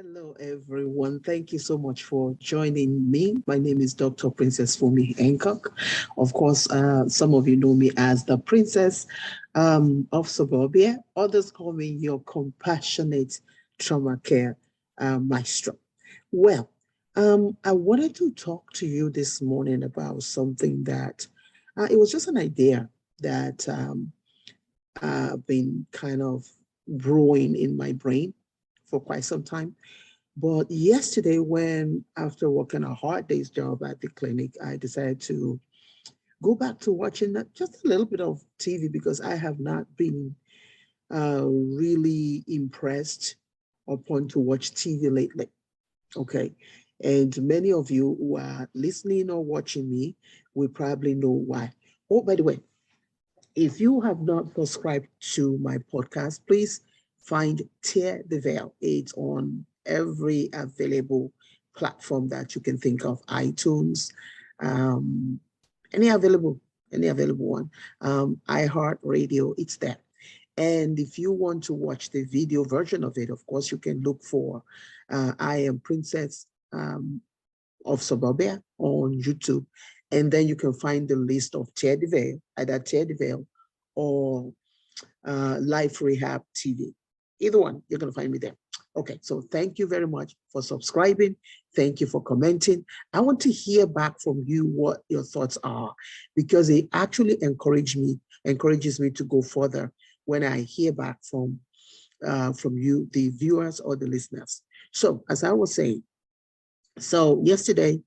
Hello, everyone. Thank you so much for joining me. My name is Dr. Princess Fumi Hancock. Of course, some of you know me as the Princess of Suburbia. Others call me your compassionate trauma care maestro. Well, I wanted to talk to you this morning about something that it was just an idea that I've been kind of brewing in my brain for quite some time. But yesterday, when after working a hard day's job at the clinic, I decided to go back to watching just a little bit of TV because I have not been really impressed upon to watch TV lately. Okay. And many of you who are listening or watching me will probably know why. Oh, by the way, if you have not subscribed to my podcast, please find Tear the Veil. It's on every available platform that you can think of, iTunes, um, any available one, iHeartRadio, it's there. And if you want to watch the video version of it, of course, you can look for I Am Princess of Suburbia on YouTube. And then you can find the list of Tear the Veil, either Tear the Veil or Life Rehab TV. Either one, you're going to find me there. Okay, so thank you very much for subscribing. Thank you for commenting. I want to hear back from you what your thoughts are, because it actually encourages me to go further when I hear back from you, the viewers or the listeners. So as I was saying, so yesterday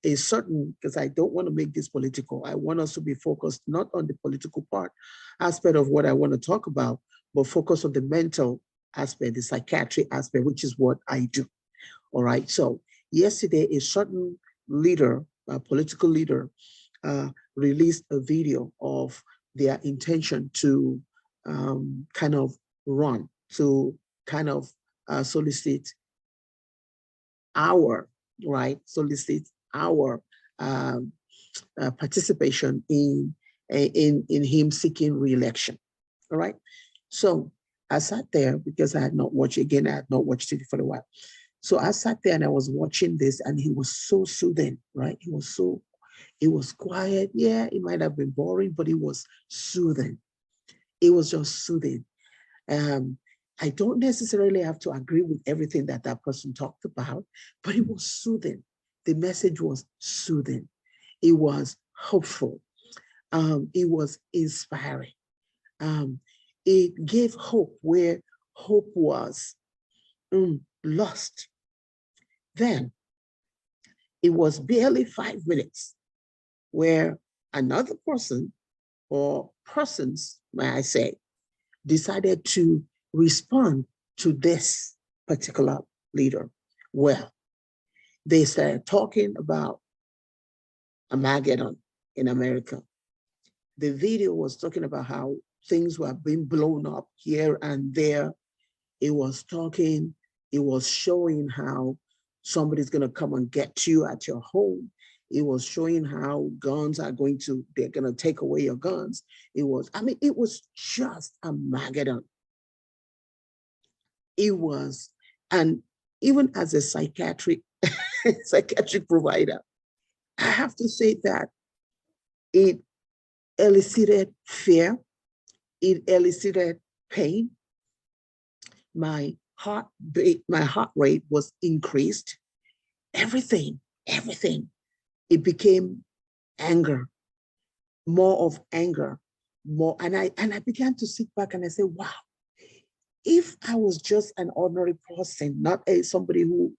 is certain, because I don't want to make this political. I want us to be focused not on the political aspect of what I want to talk about, but focus on the mental aspect, the psychiatry aspect, which is what I do. All right. So yesterday, a certain leader, a political leader, released a video of their intention to kind of run, to kind of solicit our participation in him seeking re-election. All right. So I sat there because I had not watched it for a while. So I sat there and I was watching this, and he was so soothing, right? It was quiet. Yeah, it might have been boring, but it was soothing. It was just soothing. I don't necessarily have to agree with everything that person talked about, but it was soothing. The message was soothing. It was hopeful. It was inspiring. It gave hope where hope was lost. Then it was barely 5 minutes where another person, or persons, may I say, decided to respond to this particular leader. Well, they started talking about a Magneton in America. The video was talking about how things were being blown up here and there. It was showing how somebody's going to come and get you at your home. It was showing how guns they're going to take away your guns. It was just a Magneton. It was, and even as a psychiatric provider, I have to say that it elicited fear. It elicited pain. My heart rate was increased. Everything. It became anger, more of anger, more. And I began to sit back and I said, wow, if I was just an ordinary person, not somebody who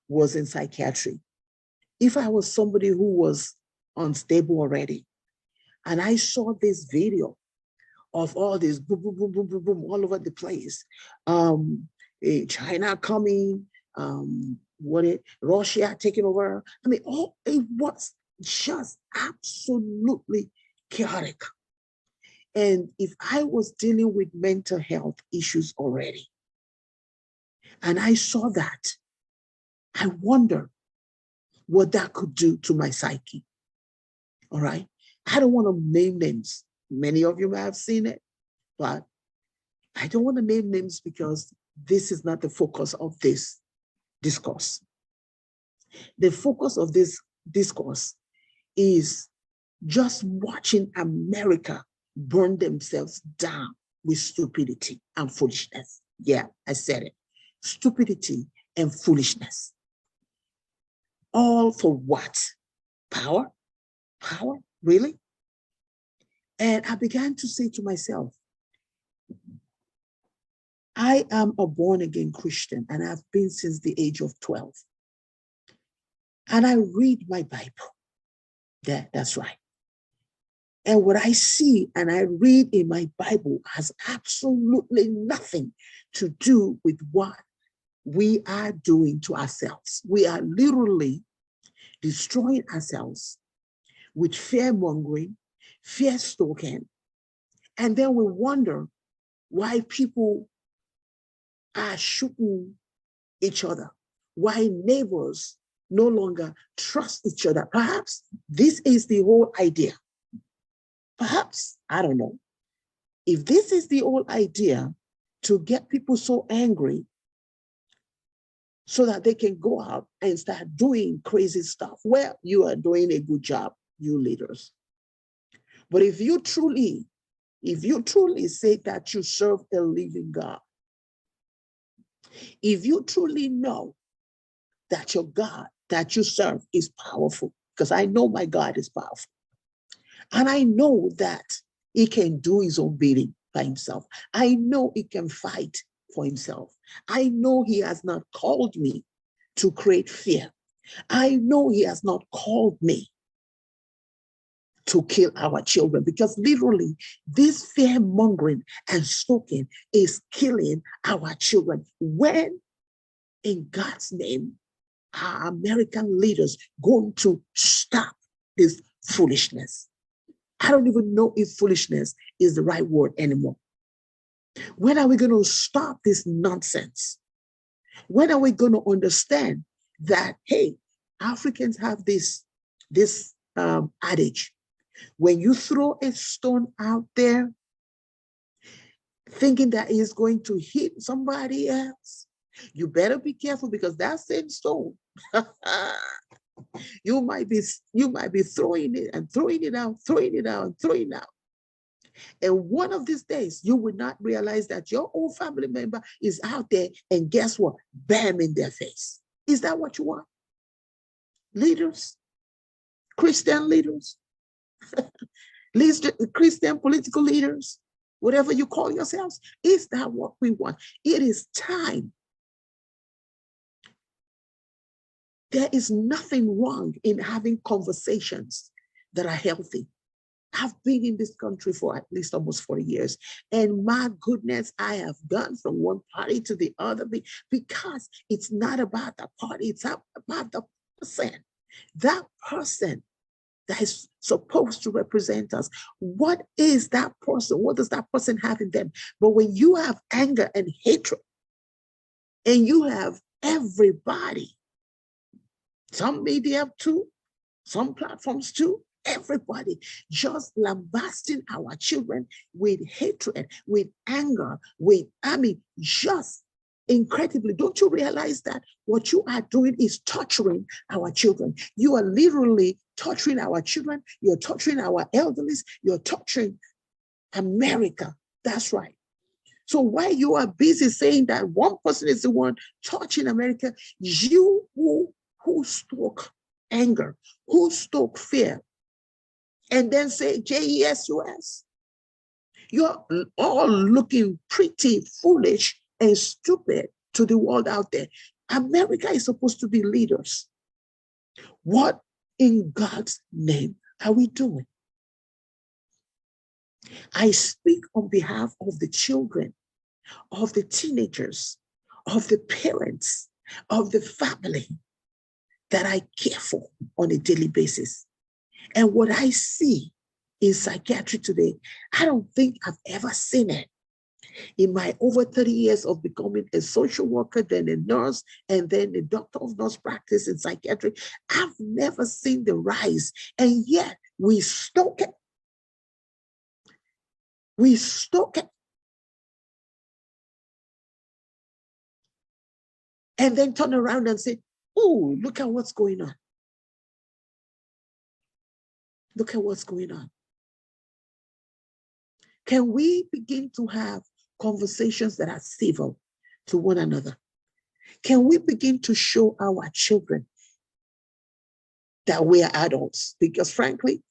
was in psychiatry, if I was somebody who was unstable already, and I saw this video of all this boom, boom, boom, boom, boom, boom, all over the place, China coming, Russia taking over. I mean, it was just absolutely chaotic. And if I was dealing with mental health issues already, and I saw that, I wonder what that could do to my psyche. All right. I don't want to name names. Many of you may have seen it, but I don't want to name names because this is not the focus of this discourse. The focus of this discourse is just watching America burn themselves down with stupidity and foolishness. Yeah, I said it. Stupidity and foolishness. All for what? Power? Power? Really? And I began to say to myself, I am a born-again Christian, and I've been since the age of 12. And I read my Bible. That's right. And what I see and I read in my Bible has absolutely nothing to do with what we are doing to ourselves. We are literally destroying ourselves with fear-mongering, fear-stoking, and then we wonder why people are shooting each other, why neighbors no longer trust each other. Perhaps this is the whole idea. Perhaps, I don't know, if this is the whole idea to get people so angry so that they can go out and start doing crazy stuff. Well, you are doing a good job, you leaders. But if you truly say that you serve a living God, if you truly know that your God that you serve is powerful, because I know my God is powerful, and I know that he can do his own bidding by himself. I know he can fight for himself. I know he has not called me to create fear. I know he has not called me to kill our children, because literally this fear mongering and stoking is killing our children. When in God's name are American leaders going to stop this foolishness? I don't even know if foolishness is the right word anymore. When are we going to stop this nonsense? When are we going to understand that, hey, Africans have this adage: when you throw a stone out there thinking that it's going to hit somebody else, you better be careful, because that same stone you might be throwing it and throwing it out, throwing it out and throwing it out. And one of these days, you will not realize that your own family member is out there, and guess what? Bam, in their face. Is that what you want? Leaders, Christian leaders, Christian political leaders, whatever you call yourselves, is that what we want? It is time. There is nothing wrong in having conversations that are healthy. I've been in this country for at least almost 40 years. And my goodness, I have gone from one party to the other, because it's not about the party, it's about the person. That person that is supposed to represent us. What is that person? What does that person have in them? But when you have anger and hatred, and you have everybody, some media too, some platforms too, everybody just lambasting our children with hatred, with anger, just incredibly. Don't you realize that what you are doing is torturing our children? You are literally torturing our children. You're torturing our elderly. You're torturing America. That's right. So while you are busy saying that one person is the one torturing America, you who stoke anger, who stoke fear, and then say JESUS, you're all looking pretty foolish and stupid to the world out there. America is supposed to be leaders. What in God's name are we doing? I speak on behalf of the children, of the teenagers, of the parents, of the family that I care for on a daily basis. And what I see in psychiatry today, I don't think I've ever seen it. In my over 30 years of becoming a social worker, then a nurse, and then a doctor of nurse practice in psychiatry, I've never seen the rise. And yet we stoke it. We stoke it. and then turn around and say, oh, look at what's going on. Look at what's going on. Can we begin to have conversations that are civil to one another? Can we begin to show our children that we are adults? Because frankly,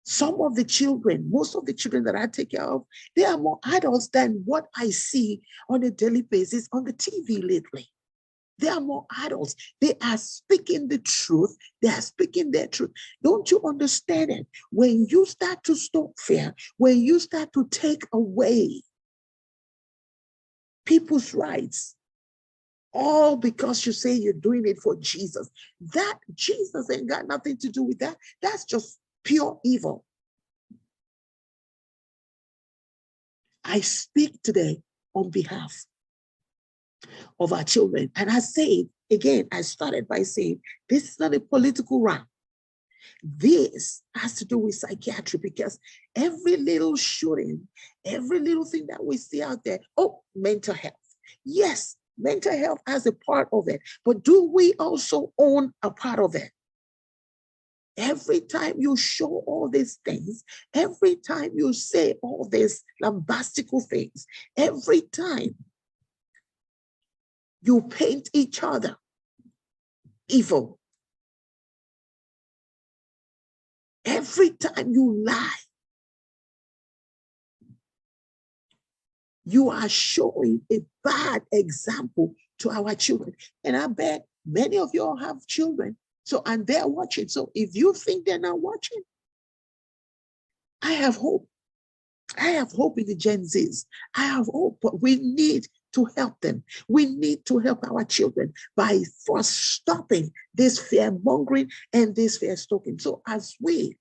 some of the children, most of the children that I take care of, they are more adults than what I see on a daily basis on the TV lately. They are more adults. They are speaking the truth. They are speaking their truth. Don't you understand it? When you start to stop fear, when you start to take away people's rights, all because you say you're doing it for Jesus, that Jesus ain't got nothing to do with that. That's just pure evil. I speak today on behalf of our children. And I say, again, I started by saying, this is not a political rant. This has to do with psychiatry, because every little shooting, every little thing that we see out there, oh, mental health. Yes, mental health has a part of it, but do we also own a part of it? Every time you show all these things, every time you say all these lambastical things, every time you paint each other evil, every time you lie, you are showing a bad example to our children. And I bet many of you all have children, so, and they're watching. So if you think they're not watching, I have hope. I have hope in the Gen Zs. I have hope, but we need to help them. We need to help our children by first stopping this fear-mongering and this fear-stoking. So as we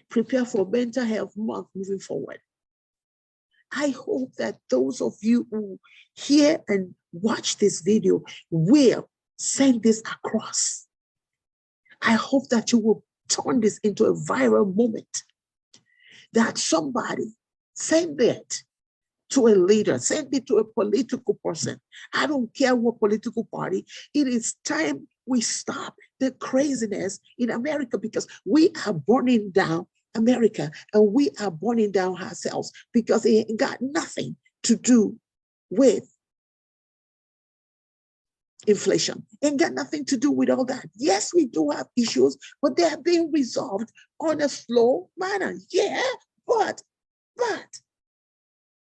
prepare for Mental Health Month moving forward, I hope that those of you who hear and watch this video will send this across. I hope that you will turn this into a viral moment, that somebody send it to a leader, send it to a political person. I don't care what political party. It is time we stop the craziness in America, because we are burning down America and we are burning down ourselves, because it ain't got nothing to do with inflation. Ain't got nothing to do with all that. Yes, we do have issues, but they are being resolved on a slow manner. Yeah, but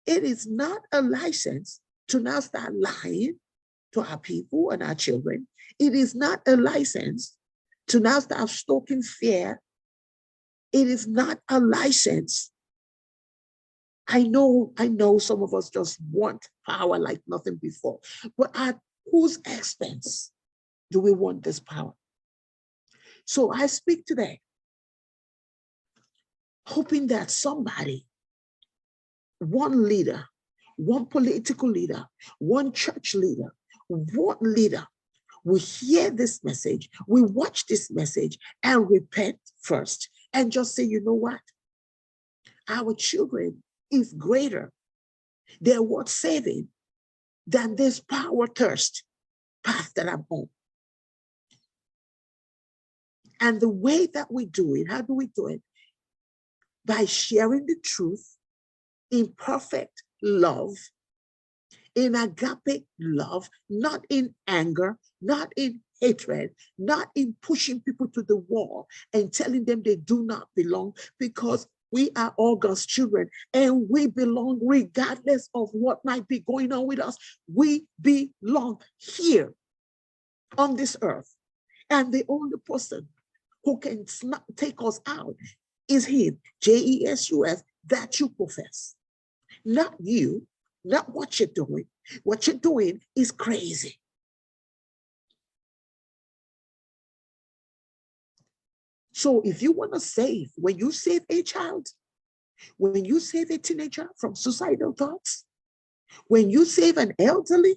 it is not a license to now start lying to our people and our children. It is not a license to now start stoking fear. It is not a license. I know some of us just want power like nothing before, but at whose expense do we want this power? So I speak today, hoping that somebody, one leader, one political leader, one church leader, one leader will hear this message, we watch this message and repent first and just say, you know what? Our children is greater. They're worth saving than this power thirst path that I'm on. And the way that we do it, how do we do it? By sharing the truth in perfect love, in agape love, not in anger, not in hatred, not in pushing people to the wall and telling them they do not belong, because we are all God's children and we belong regardless of what might be going on with us. We belong here on this earth. And the only person who can take us out is Him, Jesus, that you profess. Not you, not what you're doing. What you're doing is crazy. So if you want to save, when you save a child, when you save a teenager from suicidal thoughts, when you save an elderly,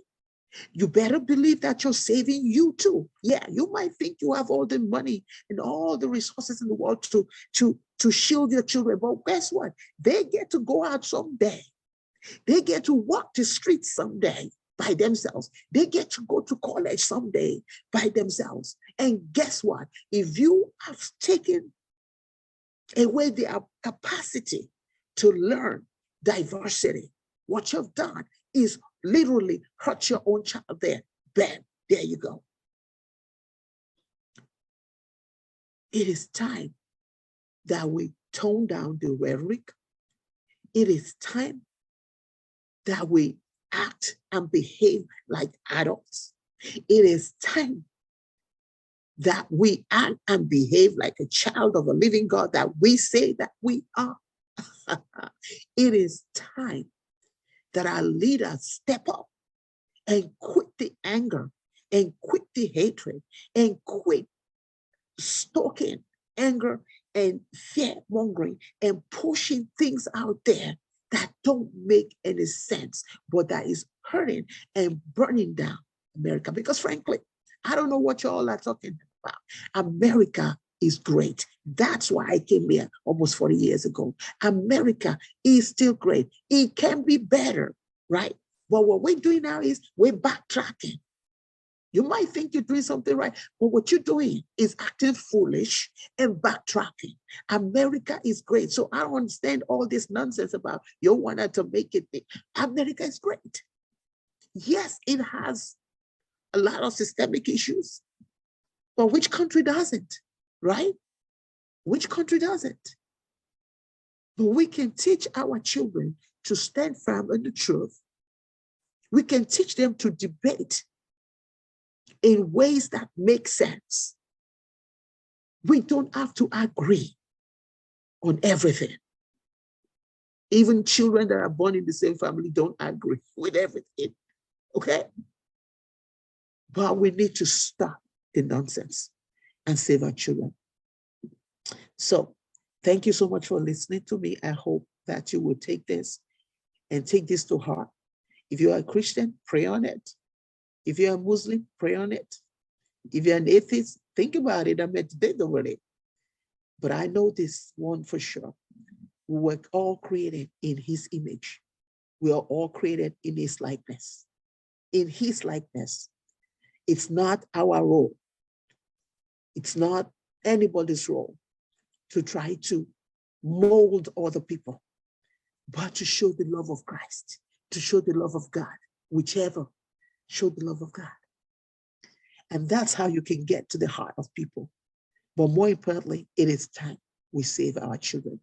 you better believe that you're saving you too. Yeah, you might think you have all the money and all the resources in the world to shield your children, but guess what? They get to go out someday. They get to walk the streets someday. by themselves. They get to go to college someday by themselves. And guess what? If you have taken away their capacity to learn diversity, what you've done is literally hurt your own child there. Bam, there you go. It is time that we tone down the rhetoric. It is time that we act and behave like adults. It is time that we act and behave like a child of a living God that we say that we are. It is time that our leaders step up and quit the anger and quit the hatred and quit stoking anger and fear-mongering and pushing things out there that don't make any sense, but that is hurting and burning down America. Because frankly, I don't know what you all are talking about. America is great. That's why I came here almost 40 years ago. America is still great. It can be better, right? But what we're doing now is we're backtracking. You might think you're doing something right, but what you're doing is acting foolish and backtracking. America is great. So I don't understand all this nonsense about you wanted to make it big. America is great. Yes, it has a lot of systemic issues, but which country doesn't, right? Which country doesn't? But we can teach our children to stand firm in the truth. We can teach them to debate in ways that make sense. We don't have to agree on everything. Even children that are born in the same family don't agree with everything, okay? But we need to stop the nonsense and save our children. So thank you so much for listening to me. I hope that you will take this and take this to heart. If you are a Christian, pray on it. If you're a Muslim, pray on it. If you're an atheist, think about it and meditate over it. But I know this one for sure. We were all created in his image. We are all created in his likeness. In his likeness. It's not our role. It's not anybody's role to try to mold other people, but to show the love of Christ, to show the love of God, whichever, show the love of God. And that's how you can get to the heart of people. But more importantly, it is time we save our children.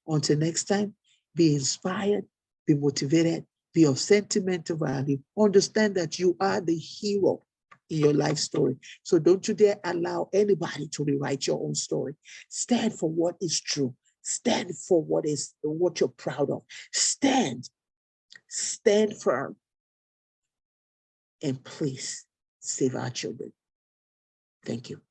Until next time, be inspired, be motivated, be of sentimental value. Understand that you are the hero in your life story. So don't you dare allow anybody to rewrite your own story. Stand for what is true. Stand for what you're proud of. Stand firm. And please save our children. Thank you.